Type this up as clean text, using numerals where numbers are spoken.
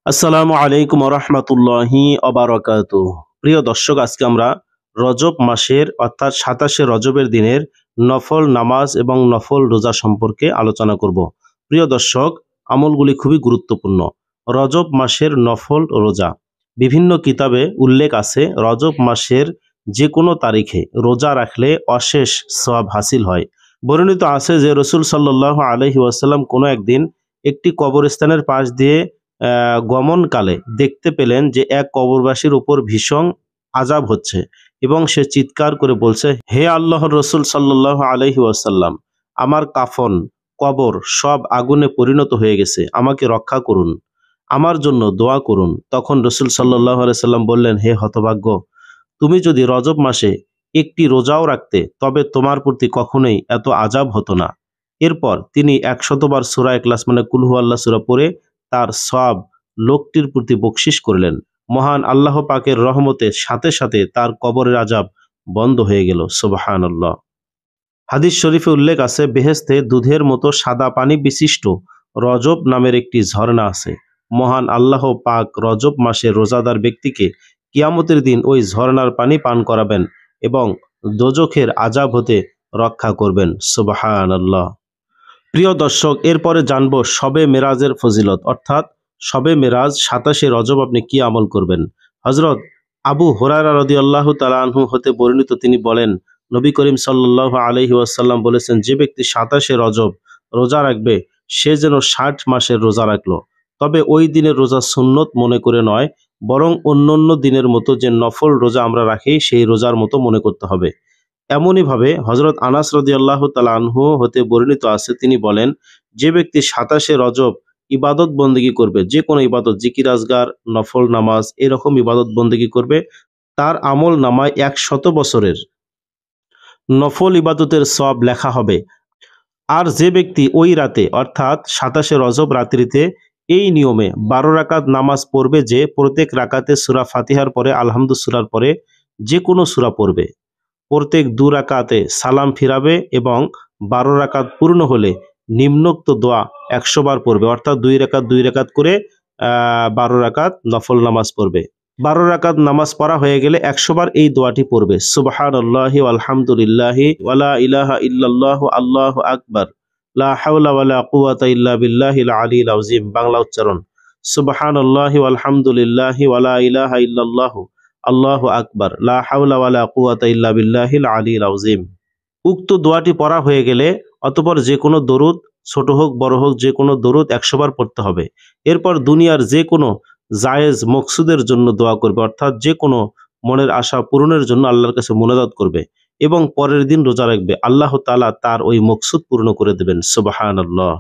আসসালামু আলাইকুম রহমতুল্লাহি অবারকাতুহ। প্রিয় দর্শক, আজকে আমরা রজব মাসের অর্থাৎ ২৭শে রজবের দিনের নফল নামাজ এবং নফল রোজা সম্পর্কে আলোচনা করব। প্রিয় দর্শক, আমলগুলি খুবই গুরুত্বপূর্ণ। রজব মাসের নফল রোজা বিভিন্ন কিতাবে উল্লেখ আছে। রজব মাসের যে কোনো তারিখে রোজা রাখলে অশেষ সওয়াব হাসিল হয়। বর্ণিত আছে যে রাসূল সাল্লাল্লাহু আলাইহি ওয়াসাল্লাম কোনো একদিন একটি কবরস্থানের পাশ দিয়ে গমনকালে দেখতে পেলেন যে এক কবরবাসীর উপর ভীষণ আযাব হচ্ছে এবং সে চিৎকার করে বলছে, হে আল্লাহর রসুল সাল্লাল্লাহু আলাইহি ওয়াসাল্লাম, আমার কাফন কবর সব আগুনে পরিণত হয়ে গেছে, আমাকে রক্ষা করুন, আমার জন্য দোয়া করুন। তখন রসুল সাল্লাল্লাহু আলাইহি সাল্লাম বললেন, হে হতভাগ্য, তুমি যদি রজব মাসে একটি রোজাও রাখতে তবে তোমার প্রতি কখনোই এত আযাব হতো না। এরপর তিনি ১০০বার সূরা ইখলাস মানে কুল হুয়াল্লাহ সূরা পড়ে তার সওয়াব লোকটির প্রতি বকশিশ করলেন। মহান আল্লাহ পাকের রহমতের সাথে সাথে তার কবরের আযাব বন্ধ হয়ে গেল। সুবহানাল্লাহ। হাদিস শরীফে উল্লেখ আছে, বেহেশতে দুধের মতো সাদা পানি বিশিষ্ট রজব নামের একটি ঝর্ণা আছে। মহান আল্লাহ পাক রজব মাসে রোজাদার ব্যক্তিকে কিয়ামতের দিন ওই ঝর্ণার পানি পান করাবেন এবং দোজখের আযাব হতে রক্ষা করবেন। সুবহানাল্লাহ। প্রিয় দর্শক, এরপরে জানবো শবে মেরাজের ফজিলত, অর্থাৎ শবে মেরাজ ২৭শে রজব আপনি কি আমল করবেন। হযরত আবু হুরায়রা রাদিয়াল্লাহু তাআলা আনহু হতে বর্ণিত, তিনি বলেন, নবী করিম সাল্লাল্লাহু আলাইহি ওয়াসাল্লাম বলেছেন, যে ব্যক্তি ২৭শে রজব রোজা রাখবে সে যেন ৬০ মাসের রোজা রাখলো। তবে ওই দিনের রোজা সুন্নত মনে করে নয়, বরং অন্যান্য দিনের মতো যে নফল রোজা আমরা রাখি সেই রোজার মতো মনে করতে হবে। এমনইভাবে হযরত আনাস রাদিয়াল্লাহু তাআলা আনহু হতে বর্ণিত আছে, তিনি বলেন, যে ব্যক্তি ২৭শে রজব ইবাদত বন্দেগী করবে, যে কোনো ইবাদত, জিকির আজগার, নফল নামাজ, এরকম ইবাদত বন্দেগী করবে, তার আমল নামায় ১০০ বছরের নফল ইবাদতের সওয়াব লেখা হবে। আর যে ব্যক্তি ওই রাতে অর্থাৎ ২৭শে রজব রাত্রিতে এই নিয়মে ১২ রাকাত নামাজ পড়বে যে প্রত্যেক রাকাতে সূরা ফাতিহার পরে আলহামদু সূরার পরে যে কোনো সূরা পড়বে, প্রত্যেক ২ রাকাতে সালাম ফিরাবে এবং ১২ রাকাত পূর্ণ হলে নিম্নোক্ত দোয়া ১০০ বার পড়বে, অর্থাৎ ২ রাকাত ২ রাকাত করে ১২ রাকাত নফল নামাজ পড়বে। ১২ রাকাত নামাজ পড়া হয়ে গেলে ১০০ বার এই দোয়াটি পড়বে, সুবহানাল্লাহি ওয়ালহামদুলিল্লাহি ওয়ালা ইলাহা ইল্লাল্লাহু আল্লাহু আকবার, লা হাওলা ওয়ালা কুওয়াতা ইল্লা বিল্লাহিল আলিয়্যিল আযীম। বাংলা উচ্চারণ, সুবহানাল্লাহি ওয়ালহামদুলিল্লাহি ওয়ালা ইলাহা ইল্লাল্লাহু আল্লাহু আকবার, লা হাওলা ওয়ালা কুওয়াতা ইল্লা বিল্লাহিল আলিয়্যিল আযীম। উক্ত দোয়াটি পড়া হয়ে গেলে অতঃপর যে কোনো দরুদ, ছোট হোক বড় হোক, যে কোনো দরুদ ১০০ বার পড়তে হবে। এরপর দুনিয়ার যে কোনো জায়েজ মকসুদের জন্য দোয়া করবে, অর্থাৎ যে কোনো মনের আশা পূরণের জন্য আল্লাহর কাছে মুনাজাত করবে এবং পরের দিন রোজা রাখবে। আল্লাহ তাআলা তার ওই মকসুদ পূর্ণ করে দেবেন। সুবহানাল্লাহ।